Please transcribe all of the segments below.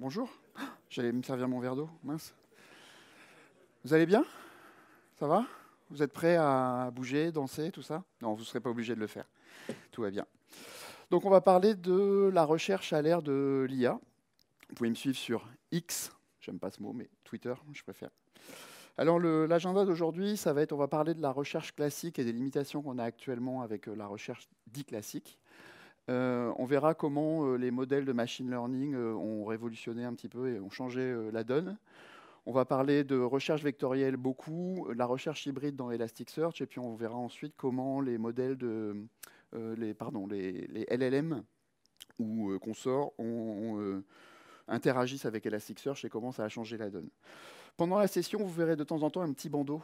Bonjour. J'allais me servir mon verre d'eau, mince. Vous allez bien? Ça va? Vous êtes prêts à bouger, danser, tout ça? Non, vous ne serez pas obligé de le faire. Tout va bien. Donc on va parler de la recherche à l'ère de l'IA. Vous pouvez me suivre sur X, j'aime pas ce mot, mais Twitter, je préfère. Alors l'agenda d'aujourd'hui, ça va être, on va parler de la recherche classique et des limitations qu'on a actuellement avec la recherche dit classique. On verra comment les modèles de machine learning ont révolutionné un petit peu et ont changé la donne. On va parler de recherche vectorielle beaucoup, la recherche hybride dans Elasticsearch, et puis on verra ensuite comment les modèles les LLM ou consorts interagissent avec Elasticsearch et comment ça a changé la donne. Pendant la session, vous verrez de temps en temps un petit bandeau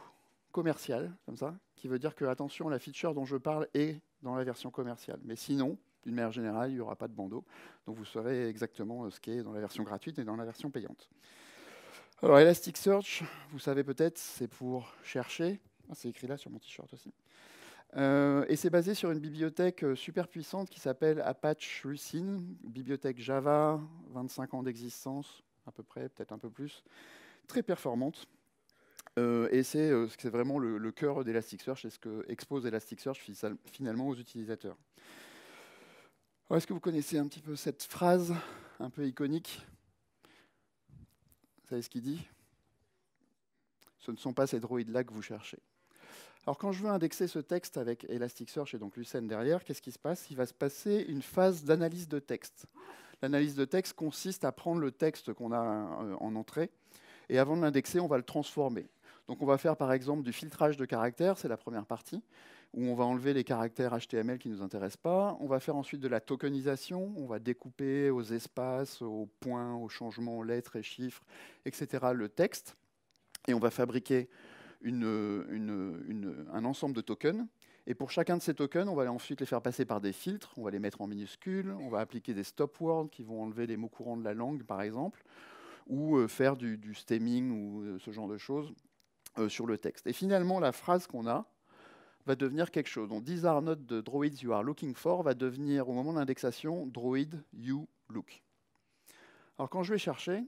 commercial, comme ça, qui veut dire que, attention, la feature dont je parle est dans la version commerciale. Mais sinon, d'une manière générale, il n'y aura pas de bandeau. Donc vous saurez exactement ce qui est dans la version gratuite et dans la version payante. Alors Elasticsearch, vous savez peut-être, c'est pour chercher. Ah, c'est écrit là sur mon t-shirt aussi. Et c'est basé sur une bibliothèque super puissante qui s'appelle Apache Lucene, bibliothèque Java, 25 ans d'existence, à peu près, peut-être un peu plus, très performante. Et c'est vraiment le cœur d'Elasticsearch, c'est ce que expose Elasticsearch finalement aux utilisateurs. Est-ce que vous connaissez un petit peu cette phrase un peu iconique? Vous savez ce qu'il dit? Ce ne sont pas ces droïdes-là que vous cherchez. Alors quand je veux indexer ce texte avec Elasticsearch et donc Lucene derrière, qu'est-ce qui se passe? Il va se passer une phase d'analyse de texte. L'analyse de texte consiste à prendre le texte qu'on a en entrée, et avant de l'indexer, on va le transformer. Donc on va faire par exemple du filtrage de caractères, c'est la première partie, où on va enlever les caractères HTML qui ne nous intéressent pas. On va faire ensuite de la tokenisation, on va découper aux espaces, aux points, aux changements, lettres et chiffres, etc. le texte. Et on va fabriquer un ensemble de tokens. Et pour chacun de ces tokens, on va ensuite les faire passer par des filtres, on va les mettre en minuscules, on va appliquer des stop words qui vont enlever les mots courants de la langue, par exemple, ou faire du stemming ou ce genre de choses sur le texte. Et finalement, la phrase qu'on a va devenir quelque chose. Donc, these are not the droids you are looking for va devenir, au moment de l'indexation, droid you look. Alors, quand je vais chercher,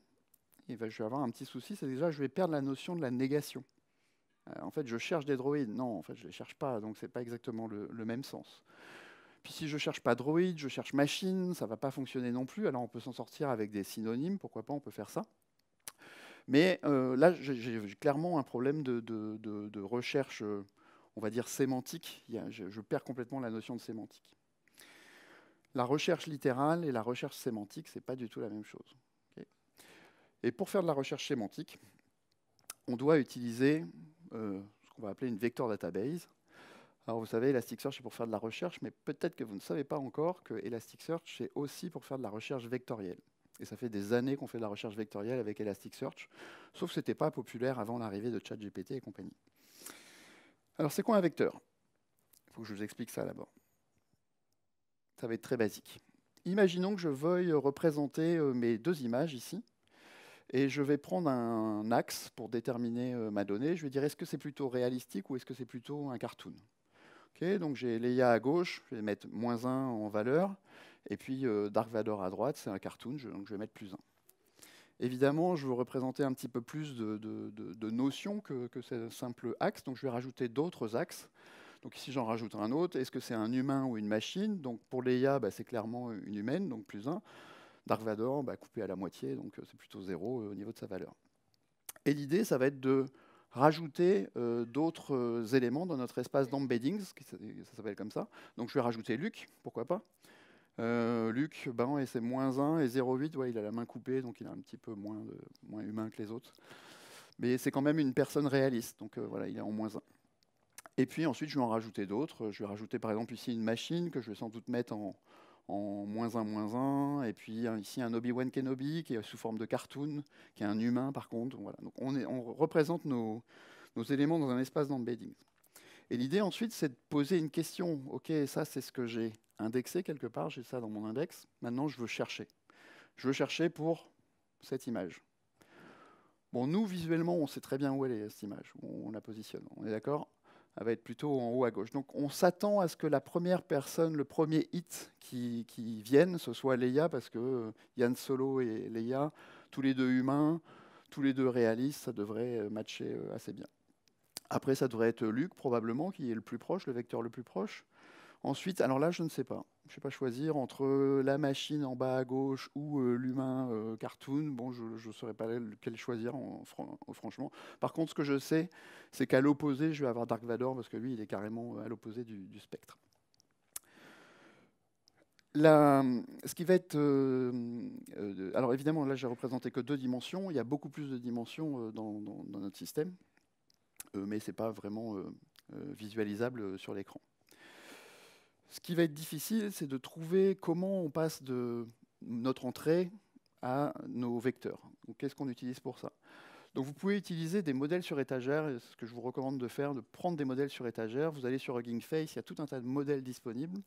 je vais avoir un petit souci, c'est déjà je vais perdre la notion de la négation. En fait, je cherche des droïdes. Non, en fait, je ne les cherche pas, donc ce n'est pas exactement le même sens. Puis si je ne cherche pas droïde, je cherche machine, ça ne va pas fonctionner non plus. Alors on peut s'en sortir avec des synonymes, pourquoi pas, on peut faire ça. Mais là, j'ai clairement un problème de recherche, on va dire, sémantique. Je perds complètement la notion de sémantique. La recherche littérale et la recherche sémantique, ce n'est pas du tout la même chose. Okay. Et pour faire de la recherche sémantique, on doit utiliser ce qu'on va appeler une vector database. Alors vous savez, Elasticsearch c'est pour faire de la recherche, mais peut-être que vous ne savez pas encore que Elasticsearch c'est aussi pour faire de la recherche vectorielle. Et ça fait des années qu'on fait de la recherche vectorielle avec Elasticsearch, sauf que ce n'était pas populaire avant l'arrivée de ChatGPT et compagnie. Alors c'est quoi un vecteur? Il faut que je vous explique ça d'abord. Ça va être très basique. Imaginons que je veuille représenter mes deux images ici, et je vais prendre un axe pour déterminer ma donnée. Je vais dire est-ce que c'est plutôt réalistique ou est-ce que c'est plutôt un cartoon? Okay, donc j'ai Leia à gauche, je vais mettre -1 en valeur, et puis Dark Vador à droite, c'est un cartoon, donc je vais mettre +1. Évidemment, je veux représenter un petit peu plus de notions que ce simple axe, donc je vais rajouter d'autres axes. Donc ici, j'en rajoute un autre. Est-ce que c'est un humain ou une machine? Donc pour Leia, c'est clairement une humaine, donc +1. Dark Vador, coupé à la moitié, donc c'est plutôt 0 au niveau de sa valeur. Et l'idée, ça va être de rajouter d'autres éléments dans notre espace d'embeddings, ça s'appelle comme ça. Donc je vais rajouter Luc, pourquoi pas. Luc, et c'est -1 et 0,8, ouais, il a la main coupée, donc il est un petit peu moins humain que les autres. Mais c'est quand même une personne réaliste, donc voilà, il est en -1. Et puis ensuite, je vais en rajouter d'autres. Je vais rajouter par exemple ici une machine que je vais sans doute mettre en -1, et puis ici un Obi-Wan Kenobi qui est sous forme de cartoon, qui est un humain par contre. Voilà. Donc on représente nos éléments dans un espace d'embedding. Et l'idée ensuite, c'est de poser une question. Ok, ça c'est ce que j'ai indexé quelque part, j'ai ça dans mon index. Maintenant, je veux chercher. Je veux chercher pour cette image. Bon, nous, visuellement, on sait très bien où elle est, cette image. On la positionne, on est d'accord? elle va être plutôt en haut à gauche. Donc on s'attend à ce que la première personne, le premier hit qui vienne, ce soit Leia, parce que Yann Solo et Leia, tous les deux humains, tous les deux réalistes, ça devrait matcher assez bien. Après, ça devrait être Luke, probablement, qui est le plus proche, le vecteur le plus proche. Ensuite, alors là, je ne sais pas. Je ne sais pas choisir entre la machine en bas à gauche ou l'humain cartoon. Bon, je ne saurais pas lequel choisir, franchement. Par contre, ce que je sais, c'est qu'à l'opposé, je vais avoir Dark Vador, parce que lui, il est carrément à l'opposé du spectre. Ce qui va être... alors évidemment, là, j'ai représenté que 2 dimensions. Il y a beaucoup plus de dimensions dans notre système, mais ce n'est pas vraiment visualisable sur l'écran. Ce qui va être difficile, c'est de trouver comment on passe de notre entrée à nos vecteurs. Donc, qu'est-ce qu'on utilise pour ça? Donc, vous pouvez utiliser des modèles sur étagère. Et ce que je vous recommande de faire, de prendre des modèles sur étagère. Vous allez sur Hugging Face, il y a tout un tas de modèles disponibles.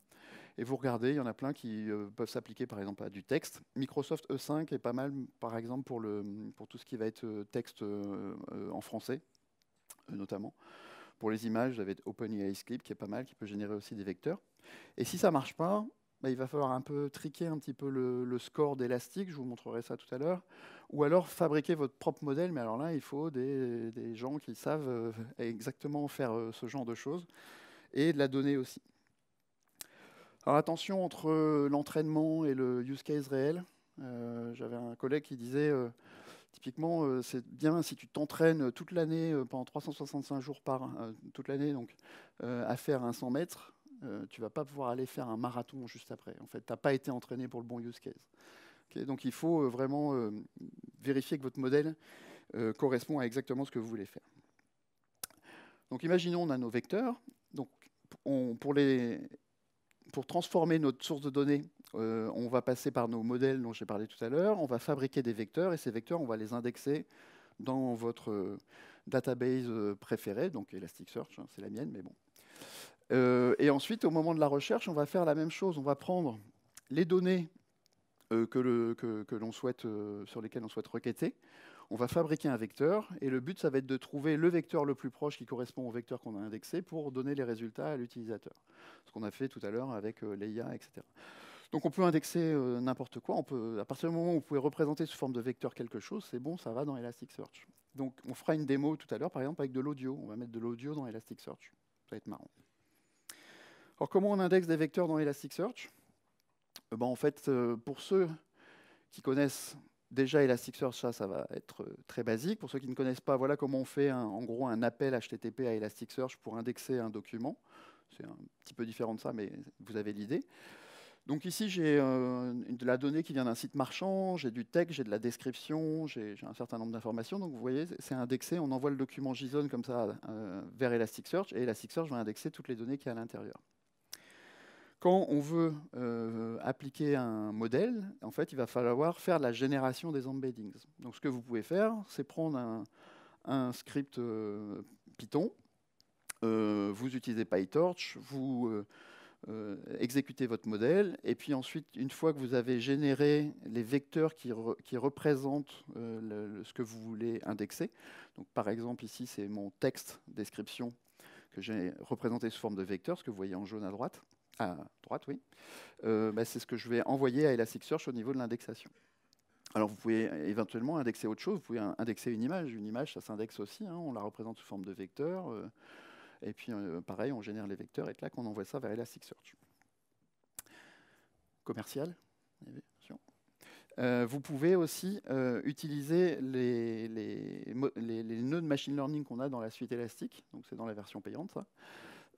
Et vous regardez, il y en a plein qui peuvent s'appliquer par exemple à du texte. Microsoft E5 est pas mal, par exemple, pour tout ce qui va être texte en français, notamment. Pour les images, vous avez OpenAI Script qui est pas mal, qui peut générer aussi des vecteurs. Et si ça ne marche pas, bah, il va falloir un peu triquer un petit peu le score d'élastique, je vous montrerai ça tout à l'heure, ou alors fabriquer votre propre modèle, mais alors là, il faut des gens qui savent exactement faire ce genre de choses, et de la donnée aussi. Alors attention entre l'entraînement et le use case réel. J'avais un collègue qui disait... typiquement, c'est bien si tu t'entraînes toute l'année, pendant 365 jours toute l'année, donc à faire un 100 mètres, tu ne vas pas pouvoir aller faire un marathon juste après. En fait, tu n'as pas été entraîné pour le bon use case. Okay, donc il faut vraiment vérifier que votre modèle correspond à exactement ce que vous voulez faire. Donc imaginons on a nos vecteurs. Donc, pour transformer notre source de données, on va passer par nos modèles dont j'ai parlé tout à l'heure, on va fabriquer des vecteurs, et ces vecteurs, on va les indexer dans votre database préférée, donc Elasticsearch, hein, c'est la mienne, mais bon. Et ensuite, au moment de la recherche, on va faire la même chose, on va prendre les données que l'on souhaite, sur lesquelles on souhaite requêter, on va fabriquer un vecteur, et le but, ça va être de trouver le vecteur le plus proche qui correspond au vecteur qu'on a indexé pour donner les résultats à l'utilisateur. Ce qu'on a fait tout à l'heure avec Leia, etc. Donc on peut indexer n'importe quoi. À partir du moment où vous pouvez représenter sous forme de vecteur quelque chose, c'est bon, ça va dans Elasticsearch. Donc on fera une démo tout à l'heure, par exemple, avec de l'audio. On va mettre de l'audio dans Elasticsearch. Ça va être marrant. Alors comment on indexe des vecteurs dans Elasticsearch? En fait, pour ceux qui connaissent déjà Elasticsearch, ça va être très basique. Pour ceux qui ne connaissent pas, voilà comment on fait en gros un appel HTTP à Elasticsearch pour indexer un document. C'est un petit peu différent de ça, mais vous avez l'idée. Donc ici, j'ai de la donnée qui vient d'un site marchand, j'ai du texte, j'ai de la description, j'ai un certain nombre d'informations. Donc vous voyez, c'est indexé. On envoie le document JSON comme ça vers Elasticsearch, et Elasticsearch va indexer toutes les données qu'il y a à l'intérieur. Quand on veut appliquer un modèle, en fait, il va falloir faire la génération des embeddings. Donc ce que vous pouvez faire, c'est prendre un script Python, vous utilisez PyTorch, vous exécutez votre modèle, et puis ensuite, une fois que vous avez généré les vecteurs qui représentent ce que vous voulez indexer, donc par exemple ici c'est mon texte description que j'ai représenté sous forme de vecteur, ce que vous voyez en jaune à droite, oui, c'est ce que je vais envoyer à Elasticsearch au niveau de l'indexation. Alors vous pouvez éventuellement indexer autre chose, vous pouvez indexer une image ça s'indexe aussi, hein, on la représente sous forme de vecteur. Et puis, pareil, on génère les vecteurs et clac, on envoie ça vers Elasticsearch. Commercial. Vous pouvez aussi utiliser les nœuds de machine learning qu'on a dans la suite Elastic. Donc, c'est dans la version payante, ça.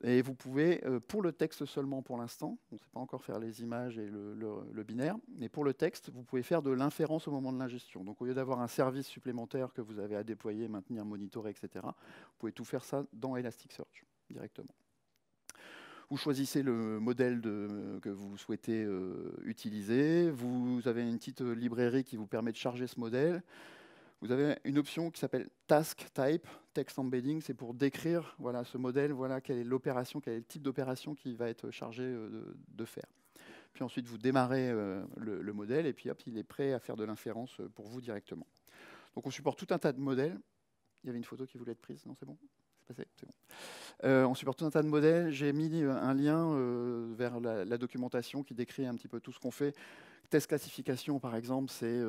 Et vous pouvez, pour le texte seulement pour l'instant, on ne sait pas encore faire les images et le binaire, mais pour le texte, vous pouvez faire de l'inférence au moment de l'ingestion. Donc au lieu d'avoir un service supplémentaire que vous avez à déployer, maintenir, monitorer, etc., vous pouvez tout faire ça dans Elasticsearch directement. Vous choisissez le modèle que vous souhaitez utiliser. Vous avez une petite librairie qui vous permet de charger ce modèle. Vous avez une option qui s'appelle Task Type, Text Embedding, c'est pour décrire voilà, ce modèle, voilà quelle est l'opération, quel est le type d'opération qui va être chargé de faire. Puis ensuite, vous démarrez le modèle et puis hop, il est prêt à faire de l'inférence pour vous directement. Donc on supporte tout un tas de modèles. Il y avait une photo qui voulait être prise, non, c'est bon? passé, c'est bon. On supporte tout un tas de modèles. J'ai mis un lien vers la documentation qui décrit un petit peu tout ce qu'on fait. Test classification, par exemple, c'est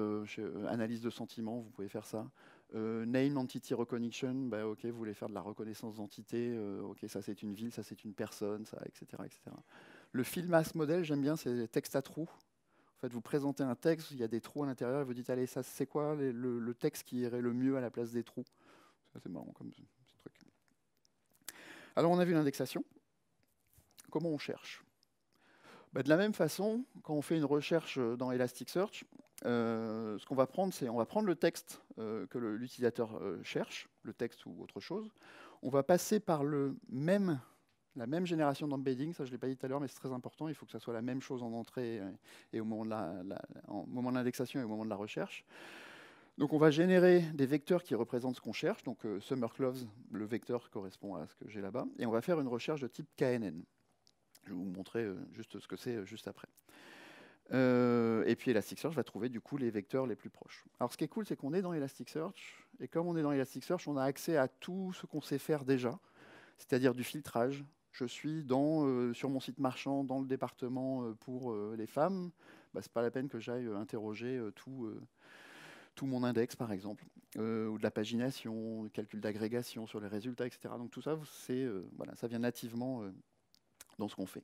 analyse de sentiments, vous pouvez faire ça. Name Entity Recognition, bah, ok, vous voulez faire de la reconnaissance d'entité, ok, ça c'est une ville, ça c'est une personne, ça, etc., etc. Le field mass model, j'aime bien, c'est texte à trous. En fait, vous présentez un texte, il y a des trous à l'intérieur, et vous dites, allez, ça c'est quoi le texte qui irait le mieux à la place des trous? Ça c'est marrant comme petit truc. Alors on a vu l'indexation. Comment on cherche? Bah, de la même façon, quand on fait une recherche dans Elasticsearch, ce qu'on va prendre, c'est on va prendre le texte que l'utilisateur cherche, le texte ou autre chose. On va passer par la même génération d'embedding, ça je ne l'ai pas dit tout à l'heure, mais c'est très important, il faut que ça soit la même chose en entrée et au moment de l'indexation et au moment de la recherche. Donc on va générer des vecteurs qui représentent ce qu'on cherche, donc SummerCloves, le vecteur correspond à ce que j'ai là-bas, et on va faire une recherche de type KNN. Je vais vous montrer juste ce que c'est juste après. Et puis Elasticsearch va trouver du coup les vecteurs les plus proches. Alors ce qui est cool, c'est qu'on est dans Elasticsearch, et comme on est dans Elasticsearch, on a accès à tout ce qu'on sait faire déjà, c'est-à-dire du filtrage. Je suis sur mon site marchand, dans le département pour les femmes, bah, c'est pas la peine que j'aille interroger tout mon index, par exemple, ou de la pagination, du calcul d'agrégation sur les résultats, etc. Donc tout ça, voilà, ça vient nativement dans ce qu'on fait.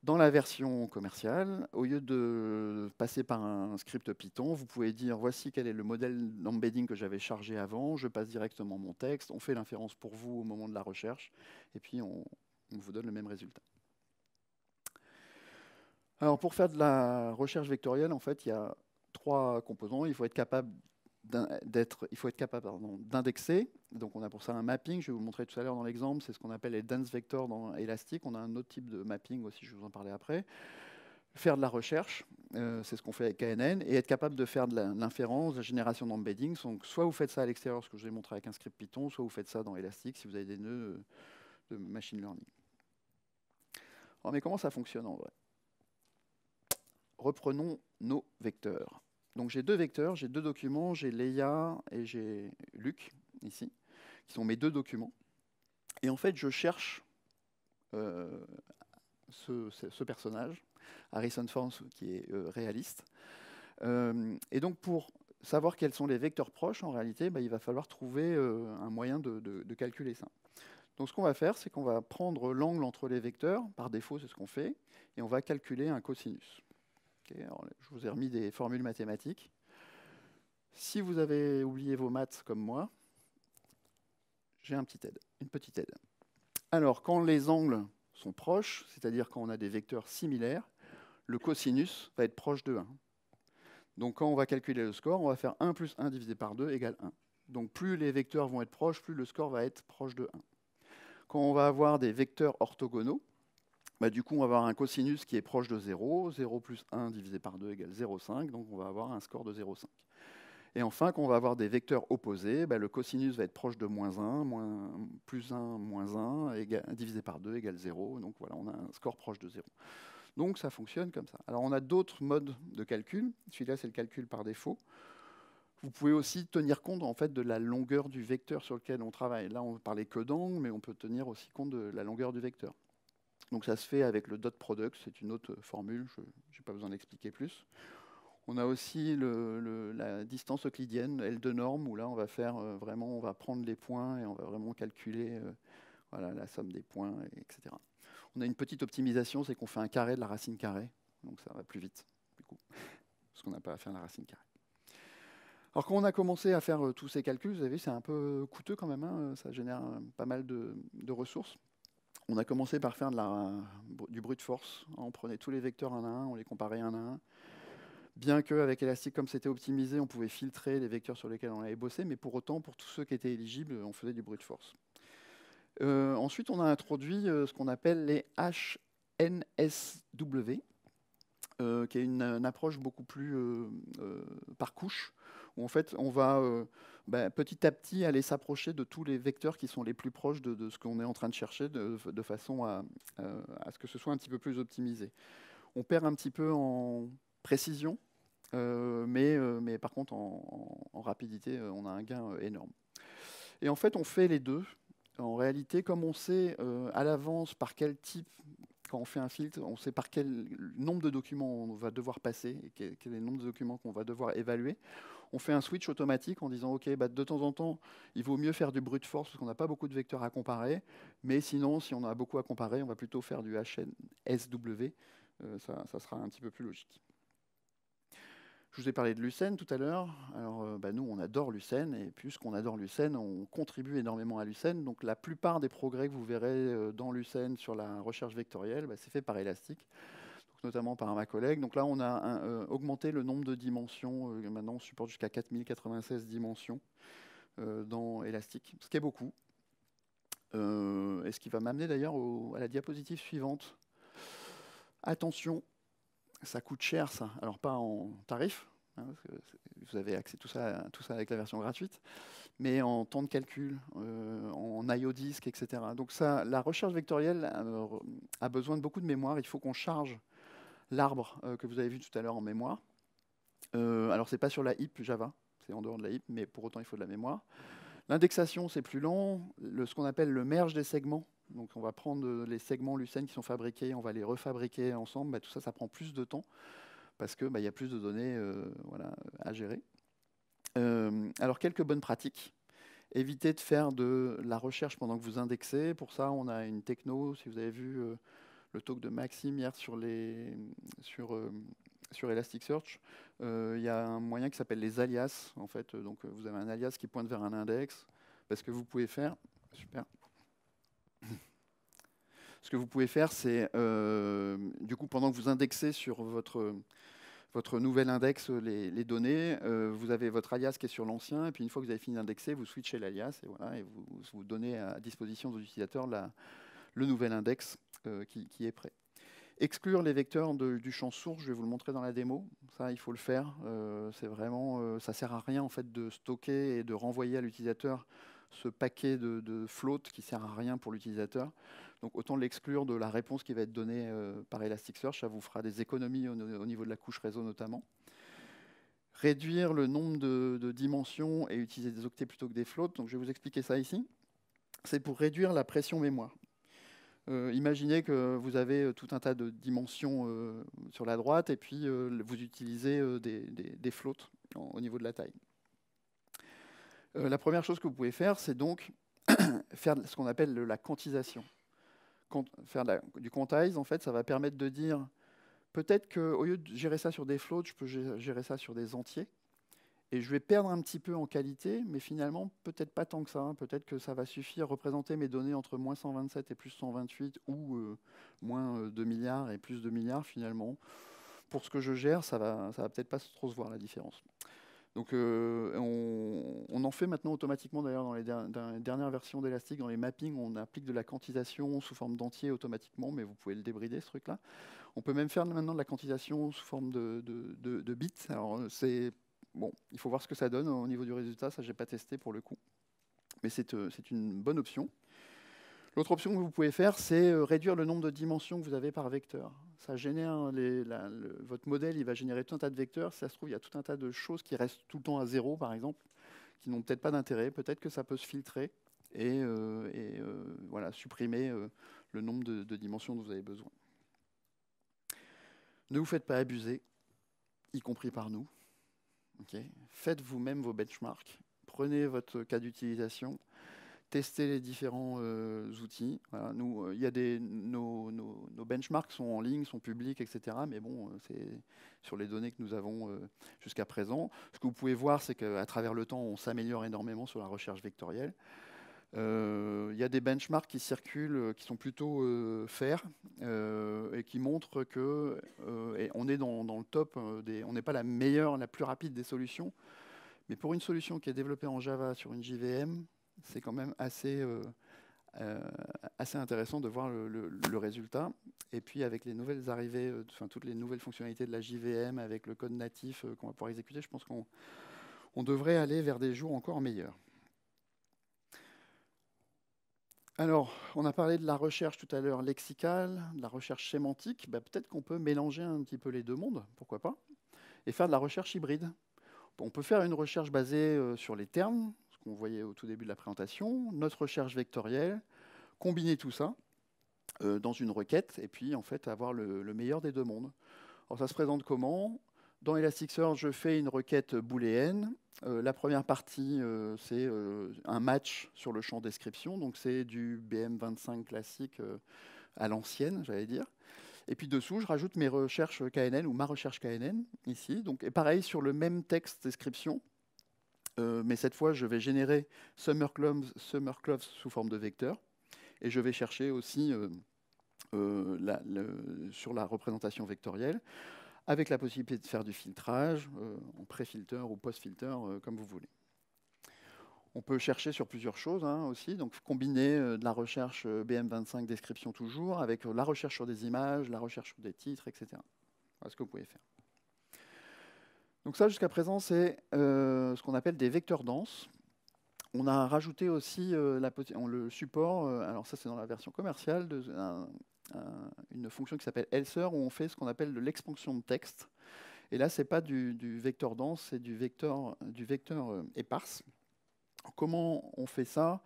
Dans la version commerciale, au lieu de passer par un script Python, vous pouvez dire voici quel est le modèle d'embedding que j'avais chargé avant, je passe directement mon texte, on fait l'inférence pour vous au moment de la recherche, et puis on vous donne le même résultat. Alors pour faire de la recherche vectorielle, en fait, il y a 3 composants. Il faut être capable d'indexer. Donc on a pour ça un mapping, je vais vous le montrer tout à l'heure dans l'exemple, c'est ce qu'on appelle les dense vectors dans Elastic. On a un autre type de mapping aussi, je vais vous en parler après. Faire de la recherche, c'est ce qu'on fait avec KNN, et être capable de faire de l'inférence, de la génération d'embeddings. Donc soit vous faites ça à l'extérieur, ce que je vais montrer avec un script Python, soit vous faites ça dans Elastic si vous avez des nœuds de machine learning. Alors, mais comment ça fonctionne en vrai? Reprenons nos vecteurs. Donc j'ai 2 vecteurs, j'ai 2 documents, j'ai Leia et j'ai Luc, ici, qui sont mes 2 documents. Et en fait, je cherche ce personnage, Harrison Ford, qui est réaliste. Et donc pour savoir quels sont les vecteurs proches, en réalité, bah, il va falloir trouver un moyen de calculer ça. Donc ce qu'on va faire, c'est qu'on va prendre l'angle entre les vecteurs, par défaut c'est ce qu'on fait, et on va calculer un cosinus. Alors, je vous ai remis des formules mathématiques. Si vous avez oublié vos maths comme moi, j'ai une petite aide. Alors, quand les angles sont proches, c'est-à-dire quand on a des vecteurs similaires, le cosinus va être proche de 1. Donc, quand on va calculer le score, on va faire 1 plus 1 divisé par 2 égale 1. Donc, plus les vecteurs vont être proches, plus le score va être proche de 1. Quand on va avoir des vecteurs orthogonaux, bah, du coup, on va avoir un cosinus qui est proche de 0. 0 plus 1 divisé par 2 égale 0,5. Donc, on va avoir un score de 0,5. Et enfin, quand on va avoir des vecteurs opposés, bah, le cosinus va être proche de moins 1, plus 1, moins 1, divisé par 2 égale 0. Donc, voilà, on a un score proche de 0. Donc, ça fonctionne comme ça. Alors, on a d'autres modes de calcul. Celui-là, c'est le calcul par défaut. Vous pouvez aussi tenir compte en fait, de la longueur du vecteur sur lequel on travaille. Là, on parlait que d'angle, mais on peut tenir aussi compte de la longueur du vecteur. Donc ça se fait avec le dot product, c'est une autre formule, je n'ai pas besoin d'expliquer plus. On a aussi la distance euclidienne, L de norme, où là on va faire vraiment, on va prendre les points et on va vraiment calculer voilà, la somme des points, etc. On a une petite optimisation, c'est qu'on fait un carré de la racine carrée, donc ça va plus vite, du coup, parce qu'on n'a pas à faire la racine carrée. Alors quand on a commencé à faire tous ces calculs, vous avez vu, c'est un peu coûteux quand même, hein, ça génère pas mal de ressources. On a commencé par faire du brute force. On prenait tous les vecteurs un à un, on les comparait un à un. Bien qu'avec Elastic, comme c'était optimisé, on pouvait filtrer les vecteurs sur lesquels on avait bossé, mais pour autant, pour tous ceux qui étaient éligibles, on faisait du brute force. Ensuite, on a introduit ce qu'on appelle les HNSW, qui est une approche beaucoup plus par couche, où en fait, on va petit à petit aller s'approcher de tous les vecteurs qui sont les plus proches de ce qu'on est en train de chercher, de façon à ce que ce soit un petit peu plus optimisé. On perd un petit peu en précision, mais par contre, en rapidité, on a un gain énorme. Et en fait, on fait les deux. En réalité, comme on sait à l'avance par quel type, quand on fait un filtre, on sait par quel nombre de documents on va devoir passer et quel est le nombre de documents qu'on va devoir évaluer, on fait un switch automatique en disant ok, bah, de temps en temps, il vaut mieux faire du brute force parce qu'on n'a pas beaucoup de vecteurs à comparer, mais sinon, si on a beaucoup à comparer, on va plutôt faire du HNSW, ça sera un petit peu plus logique. Je vous ai parlé de Lucene tout à l'heure. Alors, bah, nous, on adore Lucene, et puisqu'on adore Lucene, on contribue énormément à Lucene. Donc, la plupart des progrès que vous verrez dans Lucene sur la recherche vectorielle, bah, c'est fait par Elastic, donc, notamment par ma collègue. Donc là, on a augmenté le nombre de dimensions. Maintenant, on supporte jusqu'à 4096 dimensions dans Elastic, ce qui est beaucoup. Et ce qui va m'amener d'ailleurs à la diapositive suivante. Attention, ça coûte cher, ça. Alors, pas en tarif, hein, parce que vous avez accès à tout ça avec la version gratuite, mais en temps de calcul, en IO disk, etc. Donc, ça, la recherche vectorielle a besoin de beaucoup de mémoire. Il faut qu'on charge l'arbre que vous avez vu tout à l'heure en mémoire. Alors, c'est pas sur la heap Java, c'est en dehors de la heap, mais pour autant, il faut de la mémoire. L'indexation, c'est plus lent. Ce qu'on appelle le merge des segments. Donc, on va prendre les segments Lucene qui sont fabriqués, on va les refabriquer ensemble. Bah, tout ça, ça prend plus de temps parce qu'il y a plus de données voilà, à gérer. Alors, quelques bonnes pratiques. Évitez de faire de la recherche pendant que vous indexez. Pour ça, on a une techno. Si vous avez vu le talk de Maxime hier sur Elasticsearch, il y a un moyen qui s'appelle les alias. En fait, donc, vous avez un alias qui pointe vers un index. Parce que vous pouvez faire... Super. Ce que vous pouvez faire, c'est, du coup, pendant que vous indexez sur votre nouvel index les données, vous avez votre alias qui est sur l'ancien, et puis une fois que vous avez fini d'indexer, vous switchez l'alias, et voilà, et vous donnez à disposition de l'utilisateur le nouvel index qui est prêt. Exclure les vecteurs du champ source, je vais vous le montrer dans la démo. Ça, il faut le faire. C'est vraiment, ça sert à rien en fait de stocker et de renvoyer à l'utilisateur ce paquet de float qui sert à rien pour l'utilisateur. Donc autant l'exclure de la réponse qui va être donnée par Elasticsearch. Ça vous fera des économies au niveau de la couche réseau notamment. Réduire le nombre de dimensions et utiliser des octets plutôt que des floats. Donc je vais vous expliquer ça ici. C'est pour réduire la pression mémoire. Imaginez que vous avez tout un tas de dimensions sur la droite et puis vous utilisez des floats au niveau de la taille. La première chose que vous pouvez faire, c'est donc faire ce qu'on appelle la quantisation. Faire du quantize, en fait, ça va permettre de dire peut-être qu'au lieu de gérer ça sur des floats, je peux gérer ça sur des entiers. Et je vais perdre un petit peu en qualité, mais finalement, peut-être pas tant que ça. Hein. Peut-être que ça va suffire à représenter mes données entre moins 127 et plus 128 ou moins 2 milliards et plus 2 milliards finalement. Pour ce que je gère, ça va peut-être pas trop se voir la différence. Donc on en fait maintenant automatiquement, d'ailleurs dans les dernières versions d'Elastic, dans les mappings, on applique de la quantisation sous forme d'entier automatiquement, mais vous pouvez le débrider ce truc-là. On peut même faire maintenant de la quantisation sous forme de bits. Alors c'est... Bon, il faut voir ce que ça donne au niveau du résultat, ça j'ai pas testé pour le coup. Mais c'est une bonne option. L'autre option que vous pouvez faire, c'est réduire le nombre de dimensions que vous avez par vecteur. Ça génère votre modèle, il va générer tout un tas de vecteurs. Si ça se trouve, il y a tout un tas de choses qui restent tout le temps à 0, par exemple, qui n'ont peut-être pas d'intérêt. Peut-être que ça peut se filtrer et voilà, supprimer le nombre de dimensions dont vous avez besoin. Ne vous faites pas abuser, y compris par nous. Okay. Faites vous-même vos benchmarks. Prenez votre cas d'utilisation. Tester les différents outils. Voilà, nous, nos benchmarks sont en ligne, sont publics, etc. Mais bon, c'est sur les données que nous avons jusqu'à présent. Ce que vous pouvez voir, c'est qu'à travers le temps, on s'améliore énormément sur la recherche vectorielle. Il y a des benchmarks qui circulent, qui sont plutôt fairs et qui montrent que on est dans le top. On n'est pas la meilleure, la plus rapide des solutions. Mais pour une solution qui est développée en Java sur une JVM, c'est quand même assez intéressant de voir le résultat. Et puis avec les nouvelles arrivées, toutes les nouvelles fonctionnalités de la JVM, avec le code natif qu'on va pouvoir exécuter, je pense qu'on devrait aller vers des jours encore meilleurs. Alors, on a parlé de la recherche tout à l'heure lexicale, de la recherche sémantique. Bah, peut-être qu'on peut mélanger un petit peu les deux mondes, pourquoi pas, et faire de la recherche hybride. On peut faire une recherche basée sur les termes, qu'on voyait au tout début de la présentation, notre recherche vectorielle, combiner tout ça dans une requête, et puis en fait avoir le meilleur des deux mondes. Alors ça se présente comment? Dans Elasticsearch, je fais une requête booléenne. La première partie, c'est un match sur le champ description, donc c'est du BM25 classique à l'ancienne, j'allais dire. Et puis dessous, je rajoute mes recherches KNN ou ma recherche KNN ici. Donc, et pareil sur le même texte description, mais cette fois, je vais générer Summer Clothes sous forme de vecteur. Et je vais chercher aussi sur la représentation vectorielle, avec la possibilité de faire du filtrage en pré-filter ou post-filter, comme vous voulez. On peut chercher sur plusieurs choses aussi, donc combiner de la recherche BM25 description toujours, avec la recherche sur des images, la recherche sur des titres, etc. Voilà ce que vous pouvez faire. Donc ça, jusqu'à présent, c'est ce qu'on appelle des vecteurs denses. On a rajouté aussi le support, alors ça c'est dans la version commerciale, une fonction qui s'appelle Elser, où on fait ce qu'on appelle de l'expansion de texte. Et là, ce n'est pas du vecteur dense, c'est du vecteur éparse. Comment on fait ça?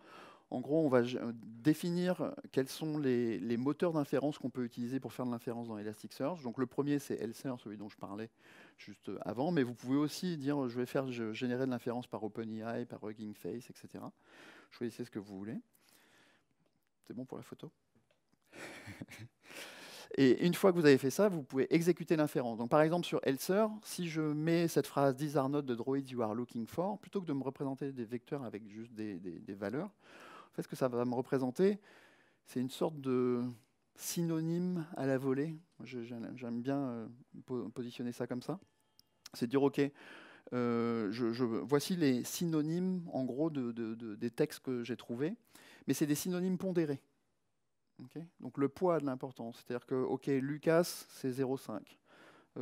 En gros, on va définir quels sont les moteurs d'inférence qu'on peut utiliser pour faire de l'inférence dans Elasticsearch. Donc le premier, c'est Elser, celui dont je parlais juste avant, mais vous pouvez aussi dire je vais générer de l'inférence par OpenAI, par Hugging Face, etc. Choisissez ce que vous voulez. C'est bon pour la photo? Et une fois que vous avez fait ça, vous pouvez exécuter l'inférence. Donc par exemple sur Elser, si je mets cette phrase "These are not the droids you are looking for", plutôt que de me représenter des vecteurs avec juste des valeurs, en fait ce que ça va me représenter, c'est une sorte de synonyme à la volée. J'aime bien positionner ça comme ça. C'est dire ok, voici les synonymes en gros des textes que j'ai trouvés, mais c'est des synonymes pondérés. Okay. Donc le poids a de l'importance, c'est-à-dire que ok, Lucas c'est 0,5,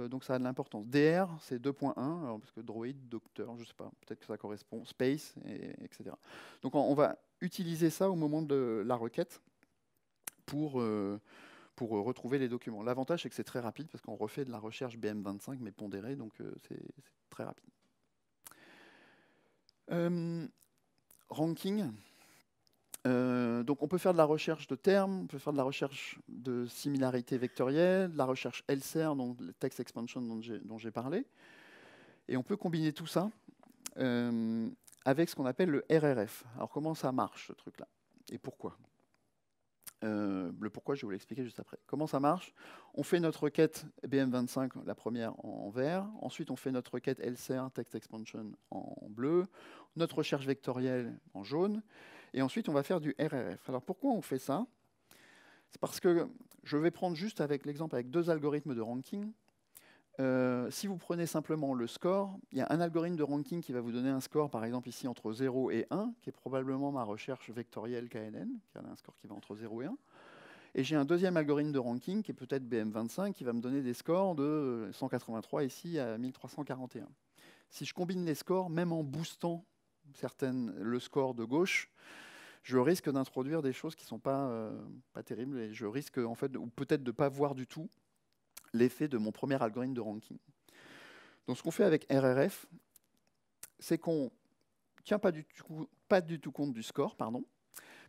donc ça a de l'importance. DR c'est 2,1, parce que droid, docteur, je ne sais pas, peut-être que ça correspond, space, etc. Donc on va utiliser ça au moment de la requête pour retrouver les documents. L'avantage c'est que c'est très rapide parce qu'on refait de la recherche BM25 mais pondérée, donc c'est très rapide. Ranking. Donc on peut faire de la recherche de termes, on peut faire de la recherche de similarité vectorielle, de la recherche Elser, donc le text expansion dont j'ai parlé. Et on peut combiner tout ça avec ce qu'on appelle le RRF. Alors comment ça marche ce truc-là? Et pourquoi? Le pourquoi, je vais vous l'expliquer juste après. Comment ça marche? On fait notre requête BM25, la première en vert. Ensuite, on fait notre requête Elser, text expansion en bleu. Notre recherche vectorielle en jaune. Et ensuite, on va faire du RRF. Alors, pourquoi on fait ça? C'est parce que je vais prendre juste avec l'exemple avec deux algorithmes de ranking. Si vous prenez simplement le score, il y a un algorithme de ranking qui va vous donner un score, par exemple ici, entre 0 et 1, qui est probablement ma recherche vectorielle KNN, qui a un score qui va entre 0 et 1. Et j'ai un deuxième algorithme de ranking, qui est peut-être BM25, qui va me donner des scores de 183 ici à 1341. Si je combine les scores, même en boostant le score de gauche, je risque d'introduire des choses qui ne sont pas terribles, et je risque, en fait, ou peut-être de ne pas voir du tout l'effet de mon premier algorithme de ranking. Donc ce qu'on fait avec RRF, c'est qu'on ne tient pas du tout compte du score, pardon.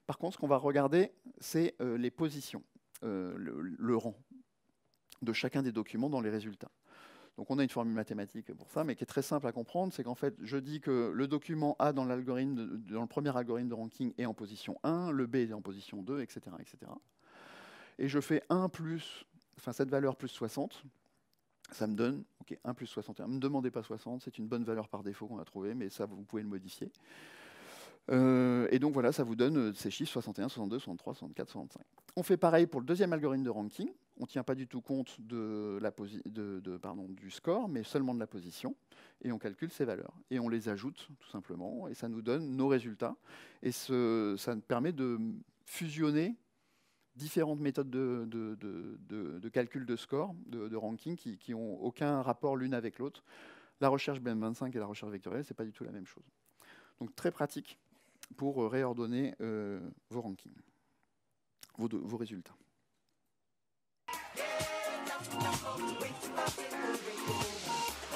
Par contre, ce qu'on va regarder, c'est les positions, le rang de chacun des documents dans les résultats. Donc on a une formule mathématique pour ça, mais qui est très simple à comprendre, c'est qu'en fait, je dis que le document A dans le premier algorithme de ranking est en position 1, le B est en position 2, etc. etc. Et je fais 1 plus, enfin cette valeur plus 60, ça me donne 1 plus 61. Ne me demandez pas 60, c'est une bonne valeur par défaut qu'on a trouvée, mais ça, vous pouvez le modifier. Et donc voilà, ça vous donne ces chiffres 61, 62, 63, 64, 65. On fait pareil pour le deuxième algorithme de ranking. On ne tient pas du tout compte du score, mais seulement de la position. Et on calcule ces valeurs. Et on les ajoute, tout simplement. Et ça nous donne nos résultats. Et ça nous permet de fusionner différentes méthodes de calcul de score, de ranking, qui n'ont aucun rapport l'une avec l'autre. La recherche BM25 et la recherche vectorielle, ce n'est pas du tout la même chose. Donc très pratique pour réordonner vos rankings, vos résultats.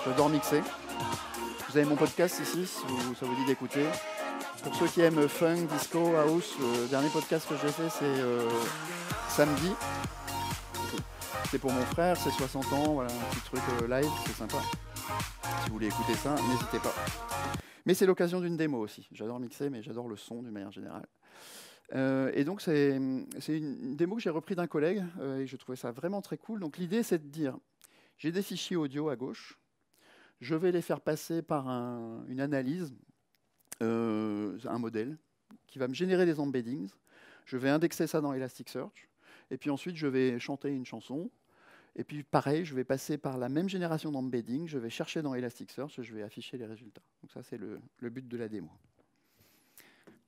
J'adore mixer. Vous avez mon podcast ici, si ça vous dit d'écouter. Pour ceux qui aiment funk, disco, house, le dernier podcast que j'ai fait, c'est samedi. C'est pour mon frère, c'est 60 ans, voilà, un petit truc live, c'est sympa. Si vous voulez écouter ça, n'hésitez pas. Mais c'est l'occasion d'une démo aussi. J'adore mixer, mais j'adore le son d'une manière générale. Et donc, c'est une démo que j'ai repris d'un collègue, et je trouvais ça vraiment très cool. Donc, l'idée, c'est de dire, j'ai des fichiers audio à gauche, je vais les faire passer par une analyse, un modèle, qui va me générer des embeddings. Je vais indexer ça dans Elasticsearch, et puis ensuite, je vais chanter une chanson. Et puis, pareil, je vais passer par la même génération d'embeddings, je vais chercher dans Elasticsearch, et je vais afficher les résultats. Donc ça, c'est le but de la démo.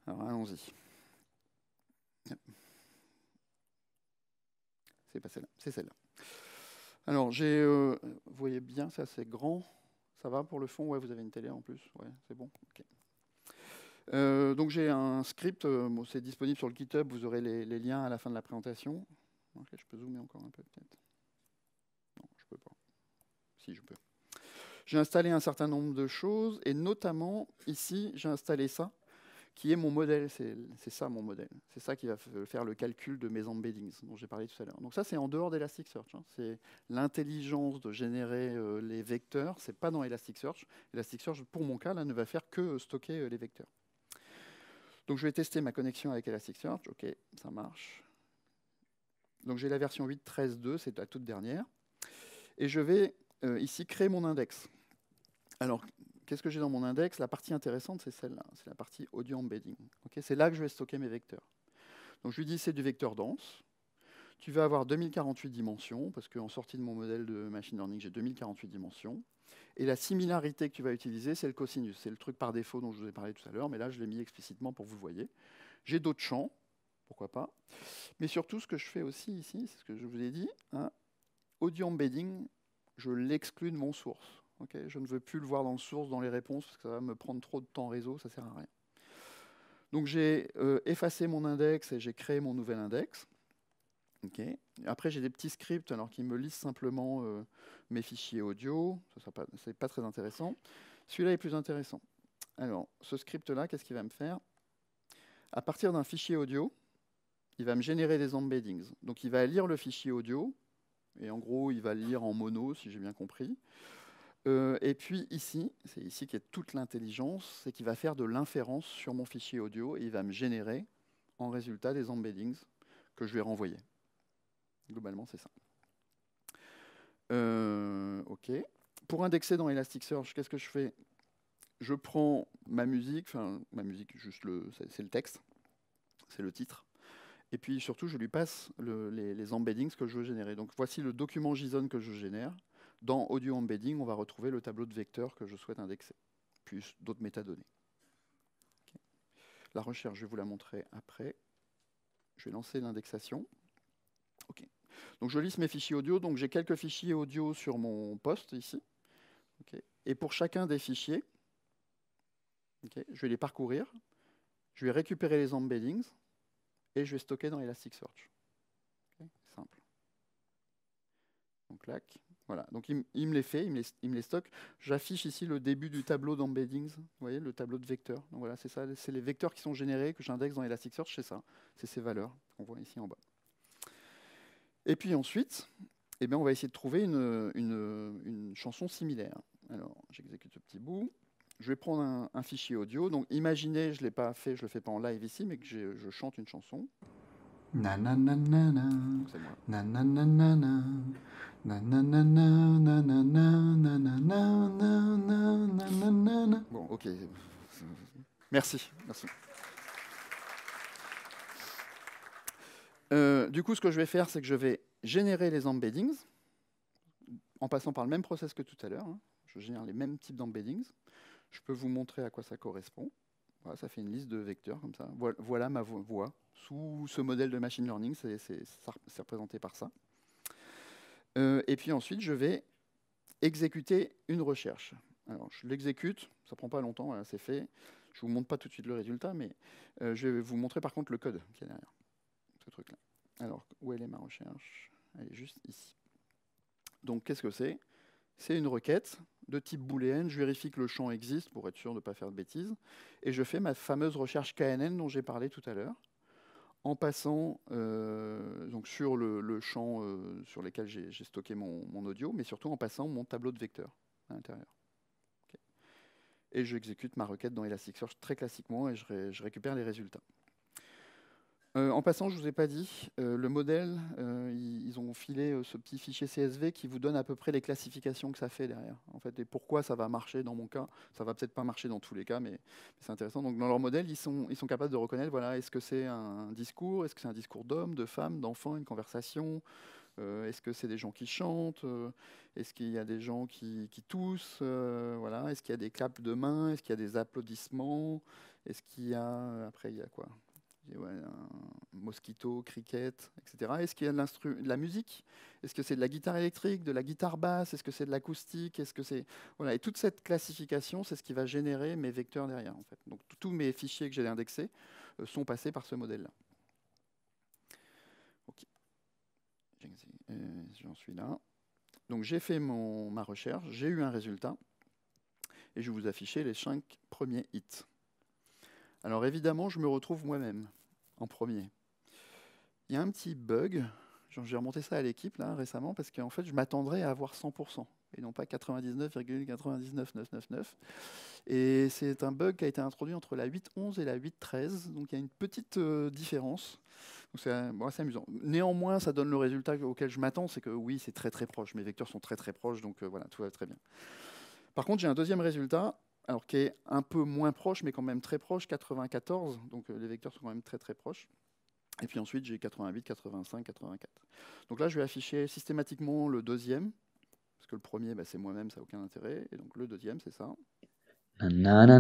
Alors, allons-y. C'est pas celle-là, c'est celle-là. Alors, vous voyez bien, ça c'est grand. Ça va pour le fond? Ouais, vous avez une télé en plus. Ouais, c'est bon. Okay. Donc j'ai un script, bon, c'est disponible sur le GitHub, vous aurez les liens à la fin de la présentation. Okay, je peux zoomer encore un peu peut-être. Non, je peux pas. Si, je peux. J'ai installé un certain nombre de choses, et notamment, ici, j'ai installé ça, qui est mon modèle. C'est ça mon modèle. C'est ça qui va faire le calcul de mes embeddings dont j'ai parlé tout à l'heure. Donc ça, c'est en dehors d'Elasticsearch. Hein. C'est l'intelligence de générer les vecteurs. C'est pas dans Elasticsearch. Elasticsearch, pour mon cas, là, ne va faire que stocker les vecteurs. Donc je vais tester ma connexion avec Elasticsearch. OK, ça marche. Donc j'ai la version 8.13.2, c'est la toute dernière. Et je vais ici créer mon index. Alors, qu'est-ce que j'ai dans mon index? La partie intéressante, c'est celle-là. C'est la partie audio embedding. Okay, c'est là que je vais stocker mes vecteurs. Donc je lui dis c'est du vecteur dense. Tu vas avoir 2048 dimensions, parce qu'en sortie de mon modèle de machine learning, j'ai 2048 dimensions. Et la similarité que tu vas utiliser, c'est le cosinus. C'est le truc par défaut dont je vous ai parlé tout à l'heure, mais là, je l'ai mis explicitement pour que vous le voyez. J'ai d'autres champs, pourquoi pas. Mais surtout, ce que je fais aussi ici, c'est ce que je vous ai dit, hein, audio embedding, je l'exclus de mon source. Okay, je ne veux plus le voir dans le source, dans les réponses, parce que ça va me prendre trop de temps réseau, ça ne sert à rien. Donc j'ai effacé mon index et j'ai créé mon nouvel index. Okay. Après, j'ai des petits scripts alors, qui me lisent simplement mes fichiers audio. Ce n'est pas très intéressant. Celui-là est plus intéressant. Alors, ce script-là, qu'est-ce qu'il va me faire? À partir d'un fichier audio, il va me générer des embeddings. Donc, il va lire le fichier audio. Et en gros, il va le lire en mono, si j'ai bien compris. Et puis ici, c'est ici qu'est toute l'intelligence, c'est qu'il va faire de l'inférence sur mon fichier audio et il va me générer en résultat des embeddings que je vais renvoyer. Globalement, c'est ça. OK. Pour indexer dans Elasticsearch, qu'est-ce que je fais? Je prends ma musique, juste c'est le texte, c'est le titre. Et puis surtout, je lui passe les embeddings que je veux générer. Donc voici le document JSON que je génère. Dans Audio Embedding, on va retrouver le tableau de vecteurs que je souhaite indexer, plus d'autres métadonnées. Okay. La recherche, je vais vous la montrer après. Je vais lancer l'indexation. OK. Donc je liste mes fichiers audio. Donc j'ai quelques fichiers audio sur mon poste ici. Okay. Et pour chacun des fichiers, okay, je vais les parcourir. Je vais récupérer les embeddings et je vais stocker dans Elasticsearch. Okay. Simple. Donc là, voilà. Donc il me les fait, il me les stocke. J'affiche ici le début du tableau d'embeddings. Vous voyez, le tableau de vecteurs. Donc voilà, c'est ça. C'est les vecteurs qui sont générés, que j'indexe dans Elasticsearch, c'est ça. C'est ces valeurs qu'on voit ici en bas. Et puis ensuite, eh bien, on va essayer de trouver une chanson similaire. Alors, j'exécute ce petit bout. Je vais prendre un fichier audio. Donc imaginez, je ne l'ai pas fait, je ne le fais pas en live ici, mais que je chante une chanson. Na na na na na. C'est moi. Na na na na na. Na na na na na na na na na na na na na na. Bon, ok. Merci, merci. Du coup, ce que je vais faire, c'est que je vais générer les embeddings en passant par le même process que tout à l'heure. Hein. Je génère les mêmes types d'embeddings. Je peux vous montrer à quoi ça correspond. Voilà, ça fait une liste de vecteurs comme ça. Voilà ma voix. Sous ce modèle de machine learning, c'est représenté par ça. Et puis ensuite, je vais exécuter une recherche. Alors, je l'exécute, ça ne prend pas longtemps, voilà, c'est fait. Je ne vous montre pas tout de suite le résultat, mais je vais vous montrer par contre le code qui est derrière ce truc-là. Alors, où elle est ma recherche? Elle est juste ici. Donc, qu'est-ce que c'est? c'est une requête de type booléenne. Je vérifie que le champ existe pour être sûr de ne pas faire de bêtises. Et je fais ma fameuse recherche KNN dont j'ai parlé tout à l'heure, en passant donc sur le champ sur lequel j'ai stocké mon audio, mais surtout en passant mon tableau de vecteurs à l'intérieur. Okay. Et j'exécute ma requête dans Elasticsearch très classiquement et je récupère les résultats. En passant, je ne vous ai pas dit, le modèle, ils ont filé ce petit fichier CSV qui vous donne à peu près les classifications que ça fait derrière. En fait, et pourquoi ça va marcher dans mon cas. Ça ne va peut-être pas marcher dans tous les cas, mais c'est intéressant. Donc, dans leur modèle, ils sont capables de reconnaître, voilà, est-ce que c'est un discours, est-ce que c'est un discours d'homme, de femme, d'enfant, une conversation, est-ce que c'est des gens qui chantent, est-ce qu'il y a des gens qui toussent, voilà, est-ce qu'il y a des claps de mains, est-ce qu'il y a des applaudissements, est-ce qu'il y a, après, il y a quoi? Ouais, un mosquito, cricket, etc. Est-ce qu'il y a de la musique? Est-ce que c'est de la guitare électrique, de la guitare basse? Est-ce que c'est de l'acoustique? Est-ce que c'est... Voilà. Et toute cette classification, c'est ce qui va générer mes vecteurs derrière. En fait. Donc tous mes fichiers que j'ai indexés sont passés par ce modèle-là. Ok. J'en suis là. Donc j'ai fait ma recherche, j'ai eu un résultat, et je vais vous afficher les 5 premiers hits. Alors évidemment, je me retrouve moi-même en premier. Il y a un petit bug, j'ai remonté ça à l'équipe là récemment, parce qu'en fait je m'attendrais à avoir 100%, et non pas 99,99999. Et c'est un bug qui a été introduit entre la 8.11 et la 8.13, donc il y a une petite différence. C'est amusant. Néanmoins, ça donne le résultat auquel je m'attends, c'est que oui, c'est très très proche, mes vecteurs sont très très proches, donc voilà, tout va très bien. Par contre, j'ai un deuxième résultat, alors qui est un peu moins proche, mais quand même très proche, 94, donc les vecteurs sont quand même très très proches. Et puis ensuite, j'ai 88, 85, 84. Donc là, je vais afficher systématiquement le deuxième, parce que le premier, c'est moi-même, ça n'a aucun intérêt. Et donc le deuxième, c'est ça. Voilà,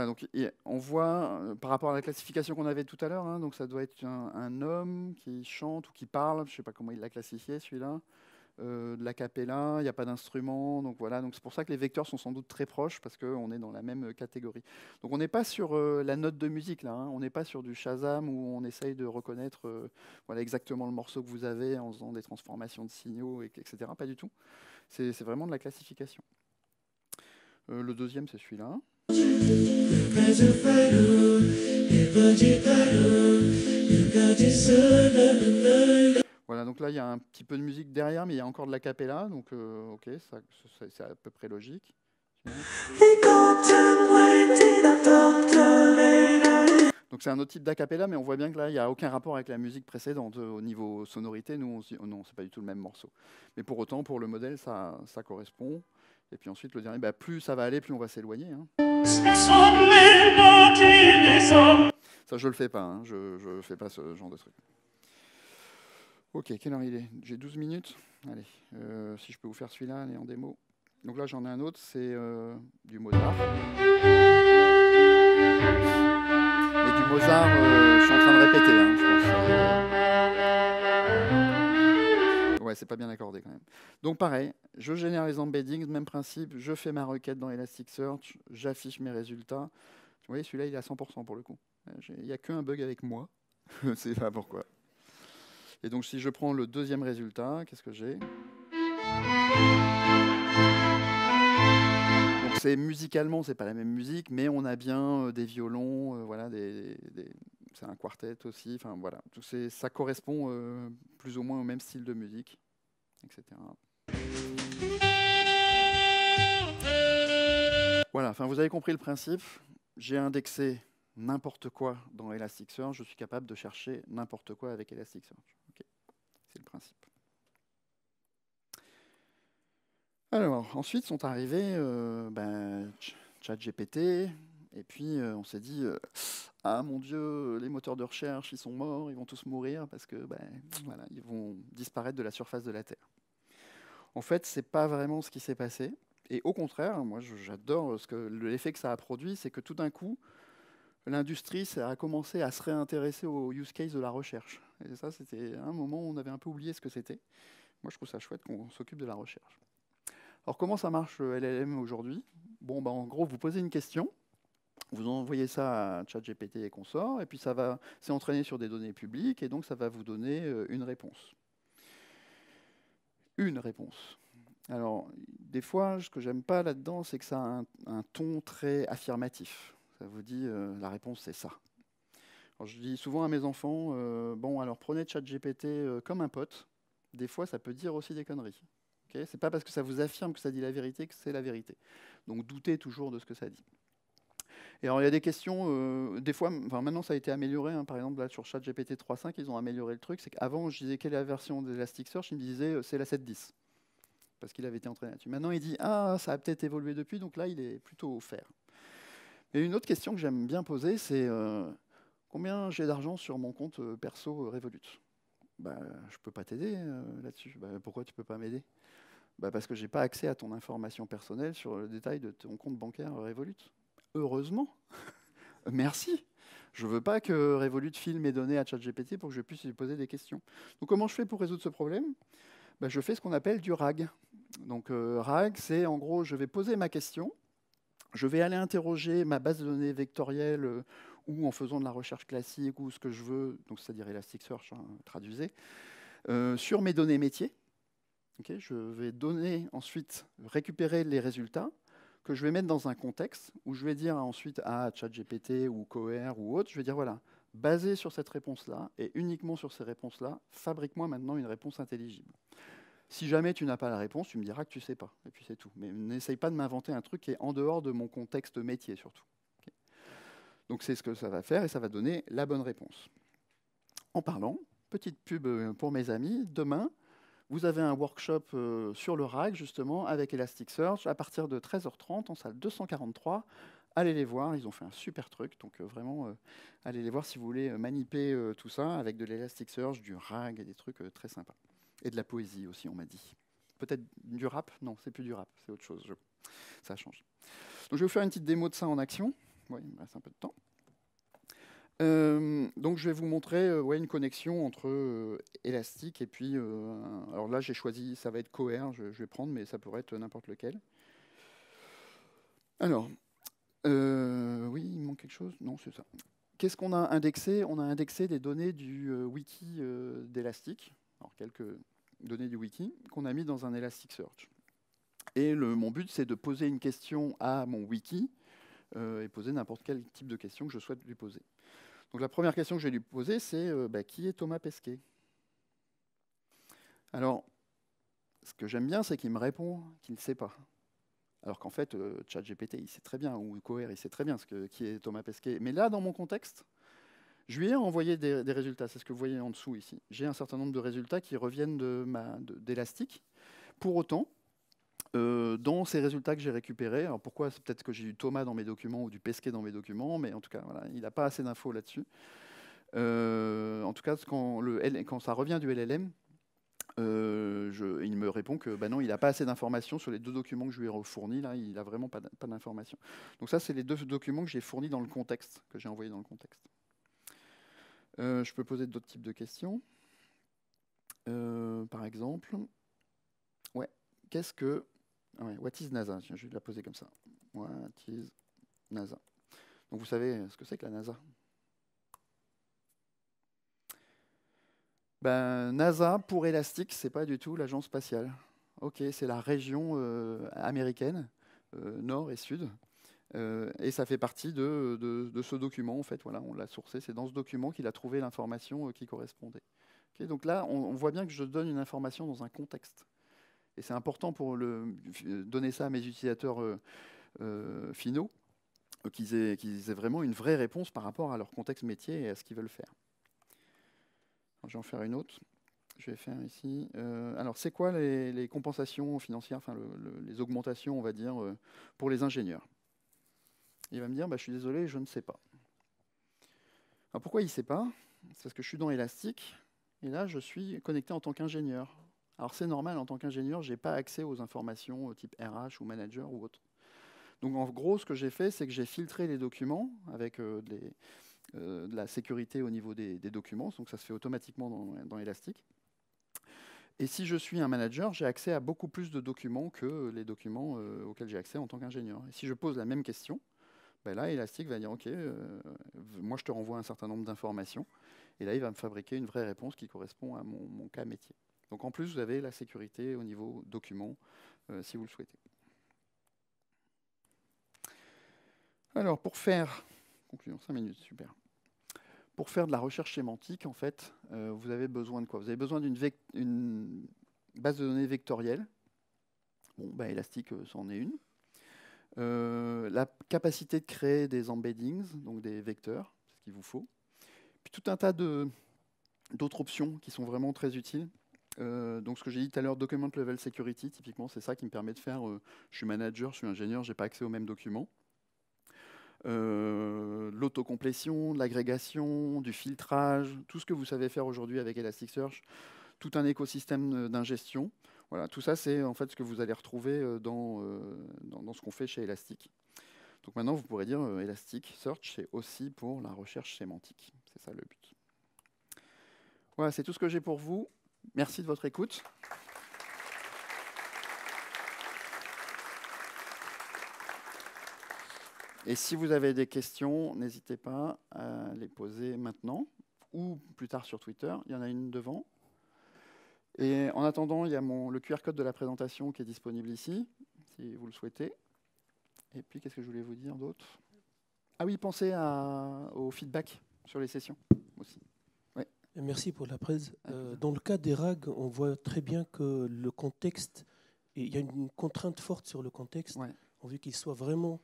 donc on voit, par rapport à la classification qu'on avait tout à l'heure, hein, donc ça doit être un homme qui chante ou qui parle, je ne sais pas comment il l'a classifié celui-là, de la cappella, il n'y a pas d'instrument, donc voilà, donc c'est pour ça que les vecteurs sont sans doute très proches, parce qu'on est dans la même catégorie. Donc on n'est pas sur la note de musique là, hein, on n'est pas sur du Shazam où on essaye de reconnaître voilà, exactement le morceau que vous avez en faisant des transformations de signaux, etc. Pas du tout, c'est vraiment de la classification. Le deuxième, c'est celui-là. Voilà, donc là, il y a un petit peu de musique derrière, mais il y a encore de la cappella, donc ok, c'est à peu près logique. Donc c'est un autre type d'acapella, mais on voit bien que là, il n'y a aucun rapport avec la musique précédente. Au niveau sonorité, nous, on se dit, oh non, c'est pas du tout le même morceau. Mais pour autant, pour le modèle, ça correspond. Et puis ensuite, le dernier, plus ça va aller, plus on va s'éloigner. Hein. Ça, je le fais pas. Hein. Je fais pas ce genre de truc. Ok, quelle heure il est? J'ai 12 minutes. Allez, si je peux vous faire celui-là, allez, en démo. Donc là, j'en ai un autre, c'est du Mozart. Et du Mozart, je suis en train de répéter, hein, je pense. Ouais, c'est pas bien accordé quand même. Donc pareil, je génère les embeddings, même principe, je fais ma requête dans Elasticsearch, j'affiche mes résultats. Vous voyez, celui-là, il est à 100% pour le coup. Il n'y a qu'un bug avec moi, je ne sais pas pourquoi. Et donc si je prends le deuxième résultat, qu'est-ce que j'ai? Donc c'est musicalement, c'est pas la même musique, mais on a bien des violons, voilà, c'est un quartet aussi, enfin voilà, ça correspond plus ou moins au même style de musique, etc. Voilà, enfin vous avez compris le principe. J'ai indexé n'importe quoi dans Elasticsearch, je suis capable de chercher n'importe quoi avec Elasticsearch. Okay. C'est le principe. Alors, ensuite sont arrivés ChatGPT, et puis on s'est dit, ah mon Dieu, les moteurs de recherche, ils sont morts, ils vont tous mourir, parce que voilà, ils vont disparaître de la surface de la Terre. En fait, c'est pas vraiment ce qui s'est passé, et au contraire, moi j'adore l'effet que ça a produit, c'est que tout d'un coup, l'industrie a commencé à se réintéresser au use case de la recherche. Et ça, c'était un moment où on avait un peu oublié ce que c'était. Moi, je trouve ça chouette qu'on s'occupe de la recherche. Alors, comment ça marche le LLM aujourd'hui? Bon, en gros, vous posez une question, Vous envoyez ça à ChatGPT et consorts, et puis c'est entraîné sur des données publiques, et donc ça va vous donner une réponse. Une réponse. Alors, des fois, ce que j'aime pas là-dedans, c'est que ça a un ton très affirmatif. Ça vous dit, la réponse, c'est ça. Alors, je dis souvent à mes enfants, bon, alors prenez ChatGPT comme un pote. Des fois, ça peut dire aussi des conneries. Okay, c'est pas parce que ça vous affirme que ça dit la vérité que c'est la vérité. Donc, doutez toujours de ce que ça dit. Et alors, il y a des questions, des fois, enfin, maintenant, ça a été amélioré. Hein, par exemple, là, sur ChatGPT 3.5, ils ont amélioré le truc. C'est qu'avant, je disais quelle est la version d'Elasticsearch, il me disait c'est la 7.10. Parce qu'il avait été entraîné là-dessus. Maintenant, il dit ah, ça a peut-être évolué depuis, donc là, il est plutôt offert. Et une autre question que j'aime bien poser, c'est combien j'ai d'argent sur mon compte perso Revolut? Bah, je peux pas t'aider là-dessus. Bah, pourquoi tu peux pas m'aider? Bah, parce que j'ai pas accès à ton information personnelle sur le détail de ton compte bancaire Revolut. Heureusement. Merci. Je veux pas que Revolut file mes données à ChatGPT pour que je puisse lui poser des questions. Donc comment je fais pour résoudre ce problème? Bah, je fais ce qu'on appelle du RAG. Donc RAG, c'est en gros, je vais poser ma question, je vais aller interroger ma base de données vectorielle ou en faisant de la recherche classique ou ce que je veux, donc c'est-à-dire Elasticsearch, hein, traduisez, sur mes données métiers. Okay, je vais donner ensuite, récupérer les résultats que je vais mettre dans un contexte où je vais dire ensuite à ChatGPT ou Cohere ou autre, je vais dire voilà, basé sur cette réponse-là et uniquement sur ces réponses-là, fabrique-moi maintenant une réponse intelligible. Si jamais tu n'as pas la réponse, tu me diras que tu ne sais pas, et puis c'est tout. Mais n'essaye pas de m'inventer un truc qui est en dehors de mon contexte métier, surtout. Okay. Donc c'est ce que ça va faire, et ça va donner la bonne réponse. En parlant, petite pub pour mes amis, demain, vous avez un workshop sur le RAG, justement, avec Elasticsearch, à partir de 13h30, en salle 243. Allez les voir, ils ont fait un super truc, donc vraiment, allez les voir si vous voulez maniper tout ça, avec de l'Elasticsearch, du RAG, et des trucs très sympas. Et de la poésie aussi, on m'a dit. Peut-être du rap? Non, c'est plus du rap, c'est autre chose. Ça change. Donc je vais vous faire une petite démo de ça en action. Oui, il me reste un peu de temps. Donc je vais vous montrer ouais, une connexion entre Elastic et puis... alors là, j'ai choisi, ça va être Cohere, je vais prendre, mais ça pourrait être n'importe lequel. Alors, oui, il me manque quelque chose? Non, c'est ça. Qu'est-ce qu'on a indexé? On a indexé des données du wiki d'Elastic. Alors, quelques données du wiki qu'on a mis dans un Elasticsearch. Et mon but, c'est de poser une question à mon wiki et poser n'importe quel type de question que je souhaite lui poser. Donc la première question que je vais lui poser, c'est qui est Thomas Pesquet? Alors, ce que j'aime bien, c'est qu'il me répond qu'il ne sait pas. Alors qu'en fait, ChatGPT, il sait très bien, ou Cohere, il sait très bien qui est Thomas Pesquet. Mais là, dans mon contexte, je lui ai envoyé des résultats. C'est ce que vous voyez en dessous ici. J'ai un certain nombre de résultats qui reviennent d'Elastic. Pour autant, dans ces résultats que j'ai récupérés, alors pourquoi? C'est peut-être que j'ai du Thomas dans mes documents ou du Pesquet dans mes documents, mais en tout cas, voilà, il n'a pas assez d'infos là-dessus. En tout cas, quand ça revient du LLM, il me répond que bah non, il n'a pas assez d'informations sur les deux documents que je lui ai fournis. Là, il n'a vraiment pas d'informations. Donc ça, c'est les deux documents que j'ai fournis dans le contexte, que j'ai envoyés dans le contexte. Je peux poser d'autres types de questions. Par exemple, ouais, qu'est-ce que... Ouais, what is NASA? Tiens, je vais la poser comme ça. What is NASA? Donc vous savez ce que c'est que la NASA? Ben, NASA, pour Elastic, c'est pas du tout l'agence spatiale. Ok, c'est la région américaine, nord et sud. Et ça fait partie de ce document, en fait. Voilà, on l'a sourcé. C'est dans ce document qu'il a trouvé l'information qui correspondait. Okay, donc là, on voit bien que je donne une information dans un contexte. Et c'est important pour donner ça à mes utilisateurs finaux, qu'ils aient vraiment une vraie réponse par rapport à leur contexte métier et à ce qu'ils veulent faire. Alors, je vais en faire une autre. Je vais faire ici. Alors, c'est quoi les compensations financières, enfin les augmentations, on va dire, pour les ingénieurs? Il va me dire, bah, je suis désolé, je ne sais pas. Alors, pourquoi il ne sait pas? C'est parce que je suis dans Elastic, et là, je suis connecté en tant qu'ingénieur. Alors, c'est normal, en tant qu'ingénieur, je n'ai pas accès aux informations type RH ou manager ou autre. Donc, en gros, ce que j'ai fait, c'est que j'ai filtré les documents avec de la sécurité au niveau des documents. Donc, ça se fait automatiquement dans Elastic. Et si je suis un manager, j'ai accès à beaucoup plus de documents que les documents auxquels j'ai accès en tant qu'ingénieur. Et si je pose la même question, ben là, Elastic va dire, OK, moi, je te renvoie un certain nombre d'informations. Et là, il va me fabriquer une vraie réponse qui correspond à mon cas métier. Donc, en plus, vous avez la sécurité au niveau document, si vous le souhaitez. Alors, pour faire... Conclusion, 5 minutes, super. Pour faire de la recherche sémantique, en fait, vous avez besoin de quoi? Vous avez besoin d'une base de données vectorielle. Bon, bah, Elastic, c'en est une. La capacité de créer des embeddings, donc des vecteurs, c'est ce qu'il vous faut. Puis tout un tas d'autres options qui sont vraiment très utiles. Donc ce que j'ai dit tout à l'heure, Document Level Security, typiquement, c'est ça qui me permet de faire, je suis manager, je suis ingénieur, je n'ai pas accès aux mêmes documents. L'autocomplétion, l'agrégation, du filtrage, tout ce que vous savez faire aujourd'hui avec Elasticsearch, tout un écosystème d'ingestion. Voilà, tout ça, c'est en fait ce que vous allez retrouver dans ce qu'on fait chez Elastic. Donc maintenant, vous pourrez dire Elasticsearch, c'est aussi pour la recherche sémantique. C'est ça le but. Voilà, c'est tout ce que j'ai pour vous. Merci de votre écoute. Et si vous avez des questions, n'hésitez pas à les poser maintenant ou plus tard sur Twitter. Il y en a une devant. Et en attendant, il y a le QR code de la présentation qui est disponible ici, si vous le souhaitez. Et puis, qu'est-ce que je voulais vous dire d'autre? Ah oui, pensez au feedback sur les sessions aussi. Ouais. Merci pour la presse. Dans le cas des RAG, on voit très bien que le contexte, il y a une contrainte forte sur le contexte. Ouais. On veut qu'il soit vraiment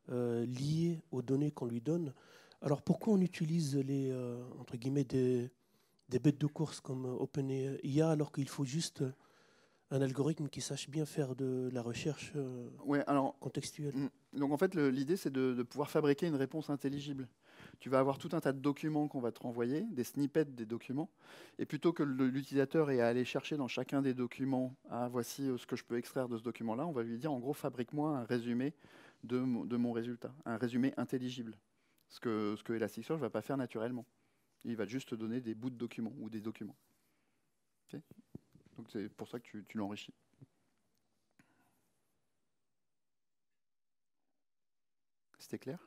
lié aux données qu'on lui donne. Alors pourquoi on utilise entre guillemets, des bêtes de course comme OpenIA alors qu'il faut juste un algorithme qui sache bien faire de la recherche contextuelle? Donc en fait, l'idée, c'est de pouvoir fabriquer une réponse intelligible. Tu vas avoir tout un tas de documents qu'on va te renvoyer, des snippets des documents, et plutôt que l'utilisateur ait à aller chercher dans chacun des documents, voici ce que je peux extraire de ce document-là, on va lui dire, en gros, fabrique-moi un résumé de mon résultat, un résumé intelligible, ce que Elasticsearch ne va pas faire naturellement. Il va juste te donner des bouts de documents ou des documents. Okay. Donc c'est pour ça que tu l'enrichis. C'était clair?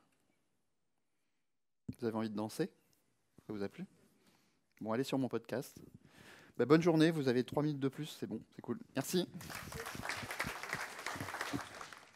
Vous avez envie de danser? Ça vous a plu? Bon, allez sur mon podcast. Bonne journée, vous avez 3 minutes de plus, c'est bon, c'est cool. Merci.